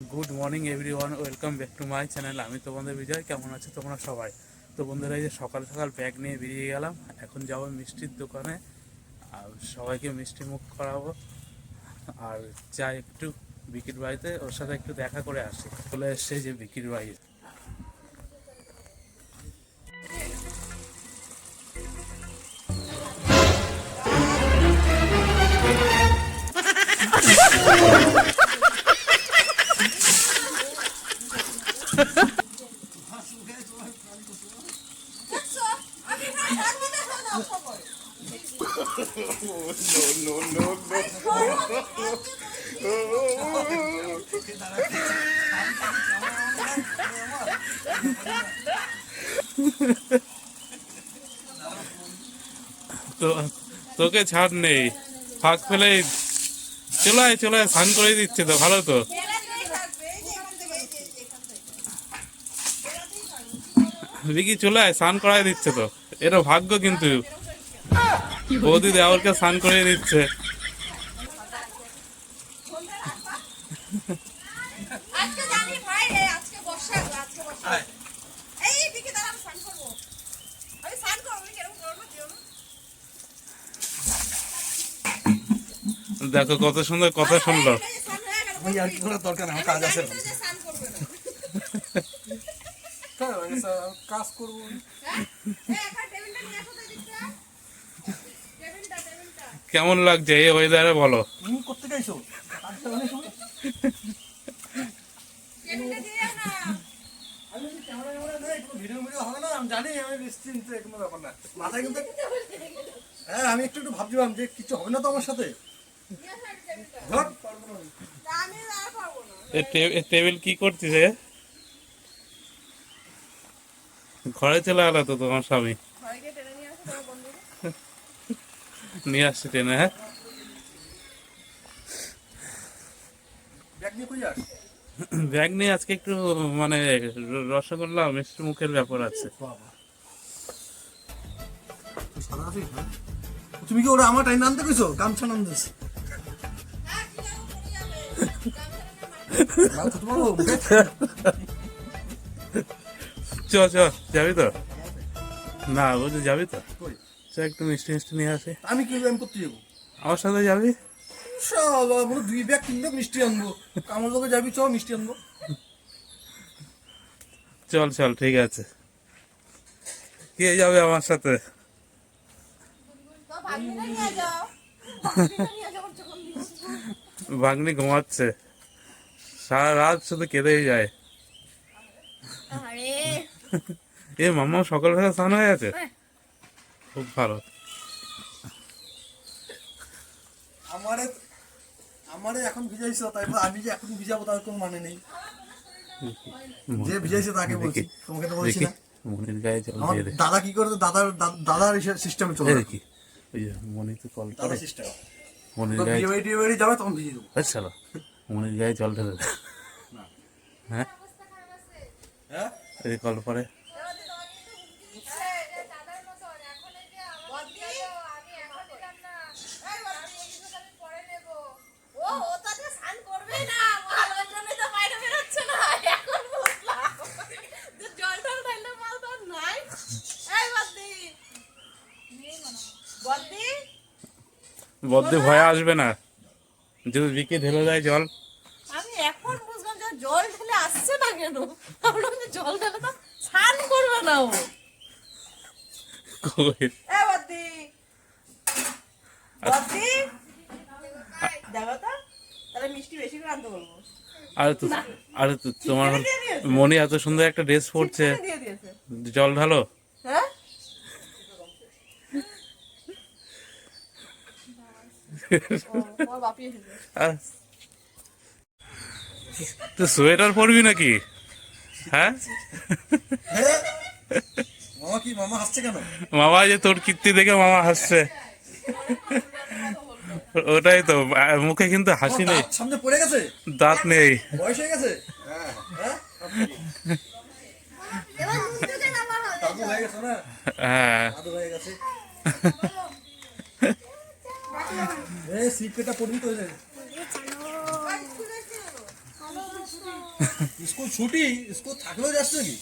Good morning everyone, welcome back to my channel. আমি তোমাদের বিজয়। কেমন আছো তোমরা সবাই? তো বন্ধুরা, এই যে সকাল সকাল ব্যাগ নিয়ে বেরিয়ে গেলাম। এখন যাবো মিষ্টির দোকানে, আর সবাইকে মিষ্টি মুখ করাবো। আর যাই একটু বিকির বাড়িতে, ওর সাথে একটু দেখা করে আসি। চলে এসছে যে বিকির বাড়ি। তো তোকে ছাড় নেই, ফাঁক ফেলে চলে আয় স্নান করে দিচ্ছে তো, ভালো তো। বিকি চলে আয়, স্নান করাই দিচ্ছে তো। এটা ভাগ্য, কিন্তু বৌদি দেওয়ারকে স্নান করে দিচ্ছে। দেখো কত সুন্দর কথা শুনলো। কাজ করবো। কেমন লাগছে এই ওয়েদারে বলো? করতে চাইছো জানি আমি নিশ্চিন্ত, কোনো ব্যাপার না। মাথায় কিন্তু হ্যাঁ, আমি একটু একটু ভাবছিলাম যে কিছু হবে না তো আমার সাথে। টেবিল কি করছিস? ঘরে চলে গেল তো তোমার স্বামী, নিয়ে আসছে টেনে। হ্যাঁ, ব্যাগ নিয়ে আজকে একটু মানে রসগোল্লা মিষ্টি মুখের ব্যাপার আছে। তুমি কি ওরা আমার টাইম আনতে কইছো? গামছা নাম দিস চ যাবি তো? না বলছি যাবি তো? একটু মিষ্টি মিষ্টি নিয়ে আসে। আমি কি করতে যাবো? আমার সাথে যাবি? দুই ব্যাগ তিন ব্যাগ মিষ্টি আনবো। আমার লোকে যাবি, চ মিষ্টি আনবো। চল ঠিক আছে। কে যাবে আমার সাথে? ভাগ্নি ঘুমাচ্ছে, সারা রাত শুধু কেঁদেই যায়। এ মামা সকালবেলা স্নান হয়ে গেছে, খুব ভালো। আমারে এখন ভিজাইছো, তাই আমি যে এখন ভিজাবো তার কোনো মানে নেই। যে ভিজাইছে তাকে বলছি, তোমাকে তো বলছি না। মনির গায়ে জল আমার দিয়ে দে। দাদা কি করে, দাদার সিস্টেমে চলে দেখি, ওই যে মনি তো কল দাদা করে, সিস্টেম। মনির গায়ে যাবে তখন ভিজিয়ে দেবো। আচ্ছা, মনির গায়ে জল ঢেলে দে। হ্যাঁ, হ্যাঁ, এই কল করে। বদ্দি ভয় আসবে না যদি বিকে ঢেলে দেয় জল। আমি এখন বুঝলাম যে জল ঢেলে আসছে না কেন। আমরা জল ঢেলে তো স্নান করবে না ও। এ বদ্দি, বদ্দি দেখো তো, তাহলে মিষ্টি বেশি করে আনতে বলবো। আরে তো তোমার মনি এত সুন্দর একটা ড্রেস পরছে, দিয়ে দিয়েছে। জল ঢালো। হ্যাঁ, তোমার বাপি এসেছে। তো সোয়েটার পরবি নাকি? হ্যাঁ, মামা হাসছে কেন? মামা যে তোর কীর্তি দেখে মামা হাসছে। ওটাই তো, মুখে কিন্তু হাসি নেই, সামনে পড়ে গেছে, দাঁত নেই, বয়স হয়ে গেছে। হ্যাঁ। সিটটা পড়বি তো। স্কুল ছুটি, স্কুল থাকলেও যাস নাকি?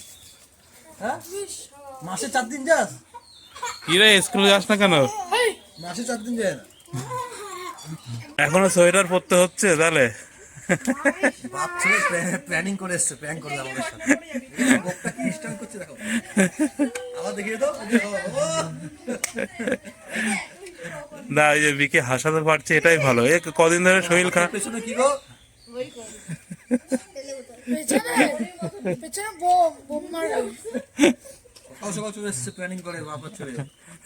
হ্যাঁ, মাসে 4 দিন যাস? কি রে স্কুলে যাস না কেন? মাসে 4 দিন যায় না? এখনো সোয়েটার পরতে হচ্ছে তাহলে? বাপ ছেলে প্ল্যানিং করে এসছে, প্র্যাঙ্ক করবে আমাদের সাথে। লোকটা কি স্ট্যান্ড করছে দেখো, আবার দেখিয়ে দাও। না এই যে বিকে হাসাতে পারছে এটাই ভালো। এ কদিন ধরে শরীর খারাপ। পেছনে কি গো? পেছনে বোম মারবে। সকাল সকাল চলে এসছে প্ল্যানিং করে, বাপের ছেলে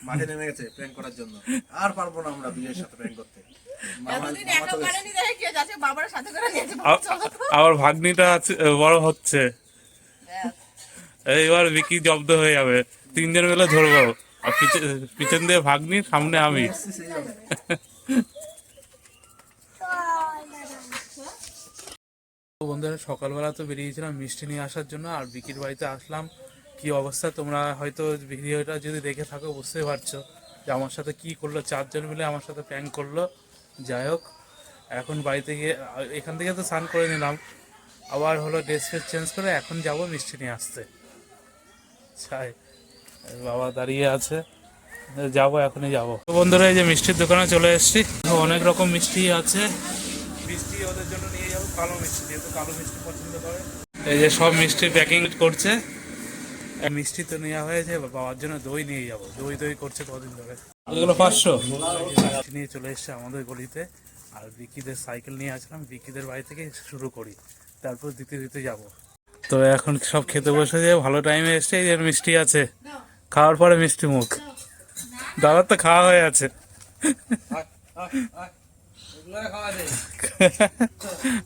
মাঠে নেমে গেছে প্র্যাঙ্ক করার জন্য। আর পারবো না আমরা বিয়ের সাথে প্র্যাঙ্ক করতে। এতদিন একা পারেনি দেখে কে যাচ্ছে বাবার সাথে করে নিয়েছে চলো তো। আবার ভাগ্নিটা বড় হচ্ছে, এইবার বিকি জব্দ হয়ে যাবে। 3 জন মিলে ধরবো, আর পিছন দিয়ে ভাগ্নি, সামনে আমি। বন্ধুরা সকালবেলা তো বেরিয়েছিলাম মিষ্টি নিয়ে আসার জন্য, আর বিকির বাড়িতে আসলাম। কি অবস্থা তোমরা হয়তো ভিডিওটা যদি দেখে থাকো বুঝতে পারছো যে আমার সাথে কি করলো। 4 জন মিলে আমার সাথে প্র্যাঙ্ক করলো। যাই হোক, এখন বাড়িতে গিয়ে এখান থেকে তো স্নান করে নিলাম, আবার হলো ড্রেস ফ্রেস চেঞ্জ করে এখন যাব মিষ্টি নিয়ে আসতে। চাই বাবা দাঁড়িয়ে আছে, যাবো এখনই যাবো। তো বন্ধুরা এই যে মিষ্টির দোকানে চলে এসেছি, অনেক রকম মিষ্টি আছে। মিষ্টি ওদের জন্য নিয়ে যাবো কালো মিষ্টি, যেহেতু কালো মিষ্টি পছন্দ করে। এই যে সব মিষ্টি প্যাকিং করছে। মিষ্টি তো নেওয়া হয়েছে, বাবার জন্য দই নিয়ে যাবো। দই করছে কদিন ধরে। এগুলো 500 নিয়ে চলে এসছে আমাদের গলিতে। আর বিকিদের সাইকেল নিয়ে আসলাম, বিকিদের বাড়ি থেকে শুরু করি, তারপর দিতে যাব। তো এখন সব খেতে বসে যে ভালো টাইমে এসছে। এই যে মিষ্টি আছে, খাওয়ার পরে মিষ্টি মুখ। দাদার তো খাওয়া হয়ে আছে।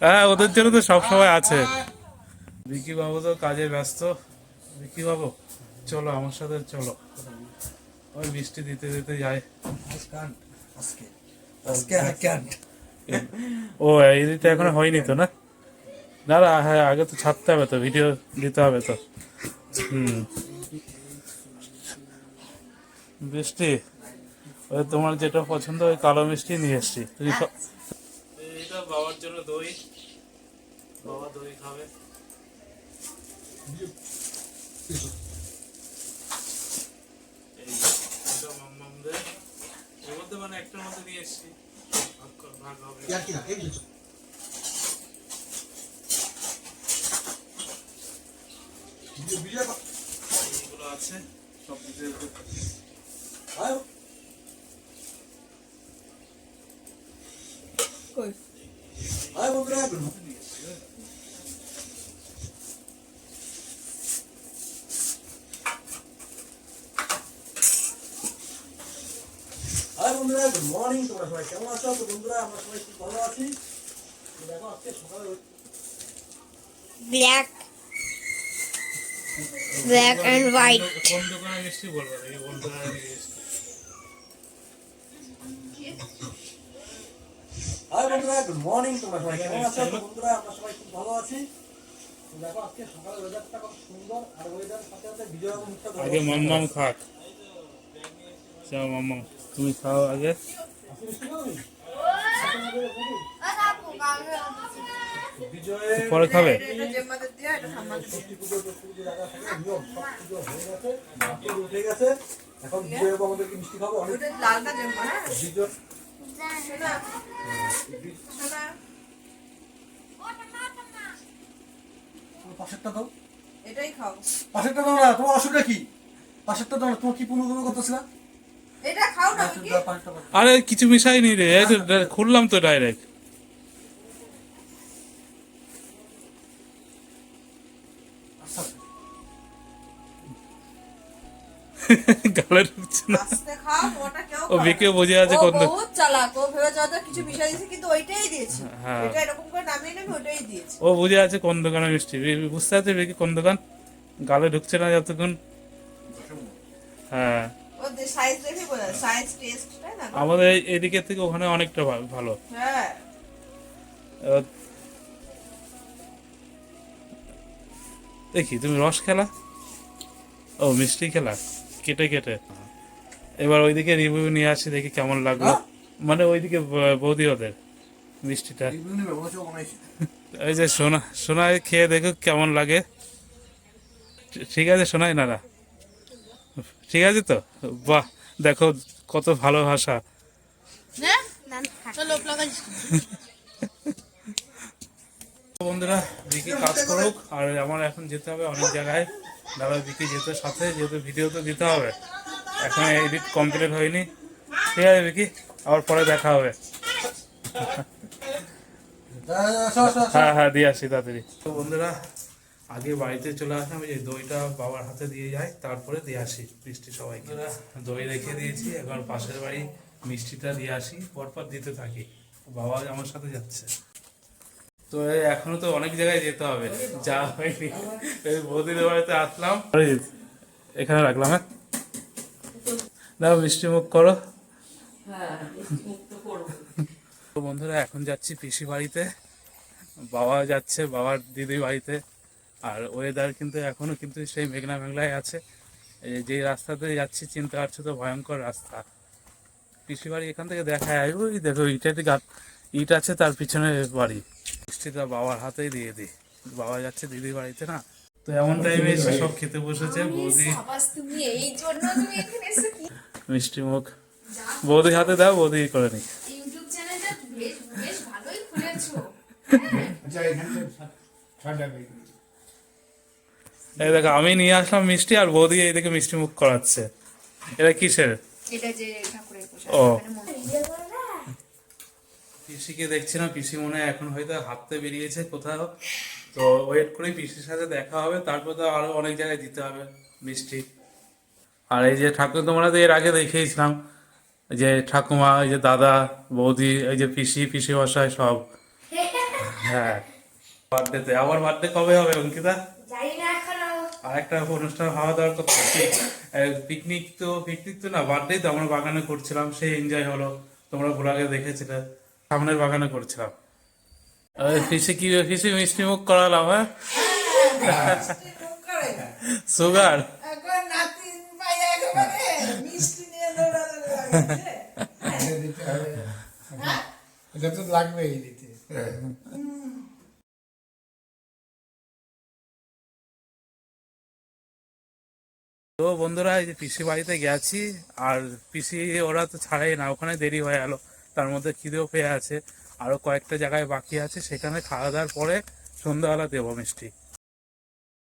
হ্যাঁ ওদের জন্য তো সবসময় আছে। বিকি বাবু তো কাজে ব্যস্ত। বিকি বাবু চলো আমার সাথে চলো, ওই মিষ্টি দিতে যায়। ও এই দিতে এখনো হয়নি তো? না না না, হ্যাঁ আগে তো ছাড়তে হবে তো, ভিডিও দিতে হবে তো। মিষ্টি ওই তোমার যেটা পছন্দ ওই কালো মিষ্টি নিয়ে এসছি। তুমি এটা বাবার জন্য দই, বাবা দই খাবে। এর মধ্যে মানে একটার মধ্যে নিয়ে এসছি, ভাগ হবে। এইগুলো আছে সব কিছু। বন্ধুরা গুড মর্নিং, তোমরা সবাই কেমন আছো? তো বন্ধুরা আমরা সবাই খুব ভালো আছি। দেখো আজকে সকালে ব্ল্যাক এন্ড হোয়াইট। কোন দোকানে মিষ্টি বলবো, এই কোন দোকানে মিষ্টি। হাই বন্ধুরা গুড মর্নিং, তোমরা সবাই কেমন আছো? তো বন্ধুরা আমরা সবাই খুব ভালো আছি। তো দেখো আজকে সকালের ওয়েদারটা কত সুন্দর, আর ওয়েদারের সাথে সাথে ভিডিও মুখটা আগে মাম্মাম খাক। চল মাম্মাম তুমি খাও আগে। পরে খাবে। এখন আমাদেরকে মিষ্টি খাবো। পাশেরটা দাও, এটাই খাও। পাশেরটা দাও না। তোমার অসুবিধা কি? পাশেরটা দাও না। তোমার কি পুনর্গম করতেছিলা? এটা খাও না কি? আরে কিছু মিশাইনি রে, এই তো খুললাম তো ডাইরেক্ট। গালে ঢুকছে না। আস্তে খাও, ওটা কেউ ও বিকে বুঝে আছে কোন দোকান। বহুত চালাক, ও ভেবে যাওয়া কিছু মিশাই দিয়েছে কিন্তু ওইটাই দিয়েছে। হ্যাঁ। এটা এরকম করে নামিয়ে নেবে ওইটাই দিয়েছে। ও বুঝে আছে কোন দোকানে মিষ্টি, বুঝতে আছে বিকি কোন দোকান। গালে ঢুকছে না যতক্ষণ। হ্যাঁ ও সাইজ দেখে বোঝা, সাইজ টেস্ট তাই না? আমাদের এদিকে থেকে ওখানে অনেকটা ভালো। হ্যাঁ দেখি তুমি রস খেলা, ও মিষ্টি খেলা কেটে কেটে। এবার ওইদিকে রিভিউ নিয়ে আসি, দেখি কেমন লাগলো। মানে ওইদিকে বৌদি ওদের মিষ্টিটা। এই যে সোনাই খেয়ে দেখো কেমন লাগে। ঠিক আছে সোনাই নারা, ঠিক আছে তো? বাহ, দেখো কত ভালোবাসা। বন্ধুরা বিকি কাজ করুক, আর আমার এখন যেতে হবে অনেক জায়গায়। দাদা বিকি যেতে সাথে, যেহেতু ভিডিও তো দিতে হবে, এখন এডিট কমপ্লিট হয়নি। ঠিক আছে বিকি, আবার পরে দেখা হবে। হ্যাঁ হ্যাঁ, দিয়ে আসি তাড়াতাড়ি। তো বন্ধুরা আগে বাড়িতে চলে আসলাম, এই যে দইটা বাবার হাতে দিয়ে যাই, তারপরে দিয়ে আসি মিষ্টি সবাইকে। দই রেখে দিয়েছি, এবার পাশের বাড়ি মিষ্টিটা দিয়ে আসি, পরপর দিতে থাকি। বাবা আমার সাথে যাচ্ছে। তো এখনো তো অনেক জায়গায় যেতে হবে, যা হয়নি। এই বৌদিদের বাড়িতে আসলাম, এখানে রাখলাম। হ্যাঁ দাও, মিষ্টি মুখ করো। তো বন্ধুরা এখন যাচ্ছি পিসি বাড়িতে, বাবা যাচ্ছে বাবার দিদির বাড়িতে। আর ওয়েদার কিন্তু এখনো কিন্তু সেই মেঘলা মেঘলাই আছে। যে রাস্তাতে যাচ্ছি চিনতে পারছো তো, ভয়ঙ্কর রাস্তা। পিসি বাড়ি এখান থেকে দেখা যায়, ওই দেখো ইটাতে ইট আছে, তার পিছনে বাড়ি। মিষ্টিটা বাবার হাতেই দিয়ে দিই, বাবা যাচ্ছে দিদির বাড়িতে না। তো এমন টাইমে এসে সব খেতে বসেছে। বৌদি মিষ্টি মুখ বৌদির হাতে দাও, বৌদি করে নি। এই দেখো আমি নিয়ে আসলাম মিষ্টি, আর বৌদি এই দেখে মিষ্টি মুখ করাচ্ছে। এটা কিসের? ও, পিসিকে দেখছি না, পিসি মনে হয় এখন হয়তো হাঁটতে বেরিয়েছে কোথাও। তো ওয়েট করে পিসির সাথে দেখা হবে, তারপর তো আরো অনেক জায়গায় দিতে হবে মিষ্টি। আর এই যে ঠাকুর তোমরা তো এর আগে দেখিয়েছিলাম, যে ঠাকুমা, এই যে দাদা বৌদি, এই যে পিসি মশাই সব। হ্যাঁ, বার্থডেতে আবার বার্থডে কবে হবে অঙ্কিতা? আর একটা অনুষ্ঠান খাওয়া দাওয়ার তো পিকনিক তো না, বার্থডে তো আমরা বাগানে করছিলাম, সেই এনজয় হলো। তোমরা ভোলাগে দেখেছিলে, সামনের বাগানে করছিলাম। পিসি মিষ্টি মুখ করালাম। হ্যাঁ, সুগার। এটা তো লাগবেই দিতে। তো বন্ধুরা এই যে পিসি বাড়িতে গেছি, আর পিসি ওরা তো ছাড়াই না, ওখানে দেরি হয়ে গেল। তার মধ্যে খিদেও পেয়ে আছে, আরো কয়েকটা জায়গায় বাকি আছে, সেখানে খাওয়া দাওয়ার পরে সন্ধ্যাবেলা দেবো মিষ্টি।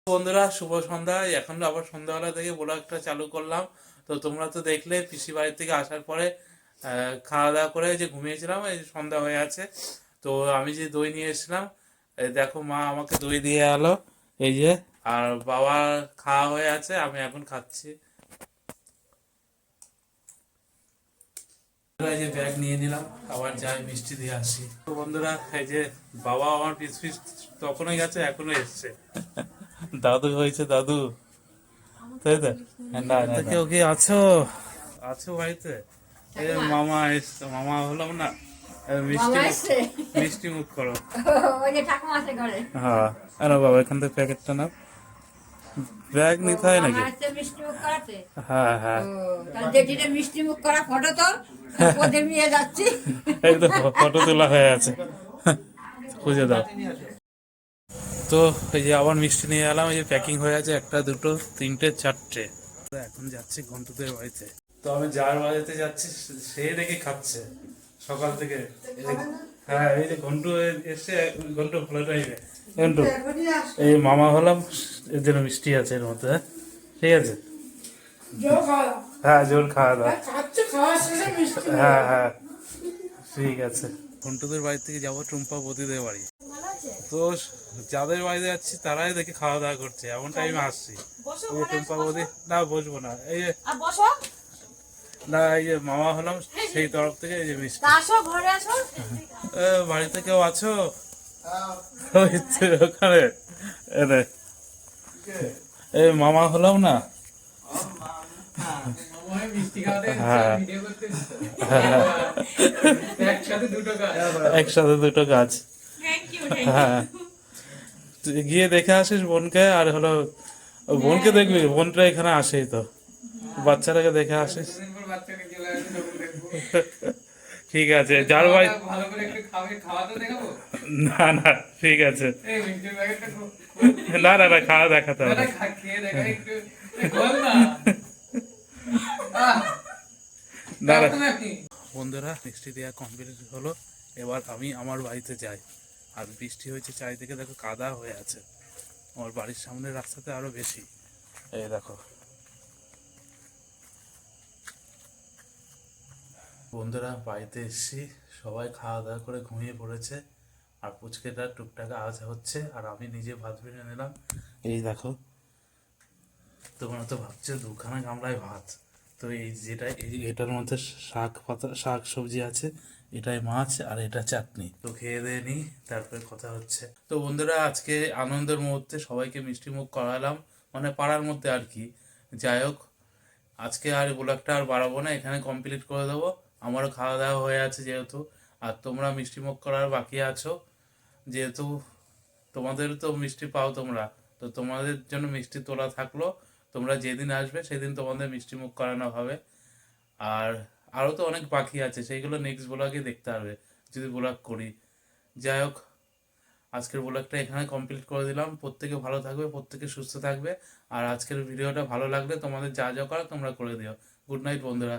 বন্ধুরা শুভ সন্ধ্যা। এখন আবার সন্ধ্যাবেলা থেকে ব্লগটা চালু করলাম। তো তোমরা তো দেখলে পিসি বাড়ি থেকে আসার পরে খাওয়া দাওয়া করে যে ঘুমিয়েছিলাম, এই সন্ধ্যা হয়ে আছে। তো আমি যে দই নিয়ে এসেছিলাম, দেখো মা আমাকে দই দিয়ে এলো, এই যে। আর বাবা খাওয়া হয়ে আছে, আমি এখন খাচ্ছি। এই যে ব্যাগ নিয়ে নিলাম, আবার যাই মিষ্টি দিয়ে আসি। তো বন্ধুরা এই যে বাবা আমার পিস তখনই গেছে, এখনো এসছে। দাদু হয়েছে দাদু, তাই তো? না কেউ কি আছো বাড়িতে? এই যে মামা এসছে, মামা হলাম না, মিষ্টি মুখ করো। হ্যাঁ, আরে বাবা এখান থেকে প্যাকেটটা নাও। ব্যাগ নিতে হয় নাকি? হ্যাঁ হ্যাঁ, মিষ্টি মুখ করা ফটো তো নিয়ে যাচ্ছি। একদম ফটো তোলা হয়ে আছে, খুঁজে দাও। তো এই যে আবার মিষ্টি নিয়ে এলাম, এই যে প্যাকিং হয়ে আছে, 1 2 3 4টে। এখন যাচ্ছি ঘন্টুদের বাড়িতে। তো আমি যার বাড়িতে যাচ্ছি সে দেখে খাচ্ছে সকাল থেকে। হ্যাঁ, এই যে ঘন্টু এসছে, ঘন্টু ভালো টাইমে। ঘন্টু এই মামা হলাম, এর জন্য মিষ্টি আছে এর মধ্যে। ঠিক আছে, হ্যাঁ জোর খাওয়া দাওয়া। হ্যাঁ হ্যাঁ ঠিক আছে। ঘন্টুদের বাড়ি থেকে যাবো টুম্পা বৌদিদের বাড়ি। তো যাদের বাড়িতে যাচ্ছি তারাই দেখে খাওয়া দাওয়া করছে, এমন টাইমে আসছি। ওই টুম্পা বৌদি, না বসবো না, এই যে না, এই যে মামা হলাম সেই তরফ থেকে এই যে মিষ্টি। বাড়িতে কেউ আছো? ওখানে এই মামা হলাম না। একসাথে দুটো কাজ। হ্যাঁ, গিয়ে দেখে আসিস বোনকে, আর হলো বোনকে দেখবি, বোনটা এখানে আসেই তো, বাচ্চাটাকে দেখে আসিস। ঠিক আছে, যার বাড়ি না না ঠিক আছে, এই মিষ্টির প্যাকেটটা না না না খাওয়া দেখাতে হবে। খেয়ে দেখা একটু বল না না না নাকি বন্ধুরা, মিষ্টি দেওয়া কমপ্লিট হলো। এবার আমি আমার বাড়িতে যাই। আর বৃষ্টি হয়েছে চারিদিকে, দেখো কাদা হয়ে আছে। আমার বাড়ির সামনের রাস্তাতে আরো বেশি। এই দেখো বন্ধুরা, বাড়িতে এসেছি, সবাই খাওয়া দাওয়া করে ঘুমিয়ে পড়েছে। আর পুচকেটা টুকটাক আওয়াজ হচ্ছে, আর আমি নিজে ভাত বেড়ে নিলাম। এই দেখো, তোমরা তো ভাবছো দুখানা গামলায় ভাত, তো এই যেটা এটার মধ্যে শাক পাতা শাক সবজি আছে, এটাই মাছ আর এটা চাটনি। তো খেয়ে দিয়ে নিই, তারপরে কথা হচ্ছে। তো বন্ধুরা, আজকে আনন্দের মুহূর্তে সবাইকে মিষ্টি মুখ করালাম, মানে পাড়ার মধ্যে আর কি। যাই হোক, আজকে আর ব্লগটা আর বাড়াবো না, এখানে কমপ্লিট করে দেবো। আমারও খাওয়া দাওয়া হয়ে আছে যেহেতু, আর তোমরা মিষ্টি মুখ করার বাকি আছো যেহেতু, তোমাদের তো মিষ্টি পাও তোমরা, তো তোমাদের জন্য মিষ্টি তোলা থাকলো। তোমরা যেদিন আসবে সেদিন তোমাদের মিষ্টি মুখ করানো হবে। আর আরও তো অনেক বাকি আছে, সেইগুলো নেক্সট ব্লগে দেখতে হবে যদি ব্লগ করি। যাই হোক, আজকের ব্লগটা এখানে কমপ্লিট করে দিলাম। প্রত্যেকে ভালো থাকবে, প্রত্যেকে সুস্থ থাকবে। আর আজকের ভিডিওটা ভালো লাগলে তোমাদের যা যা করার তোমরা করে দিও। গুড নাইট বন্ধুরা।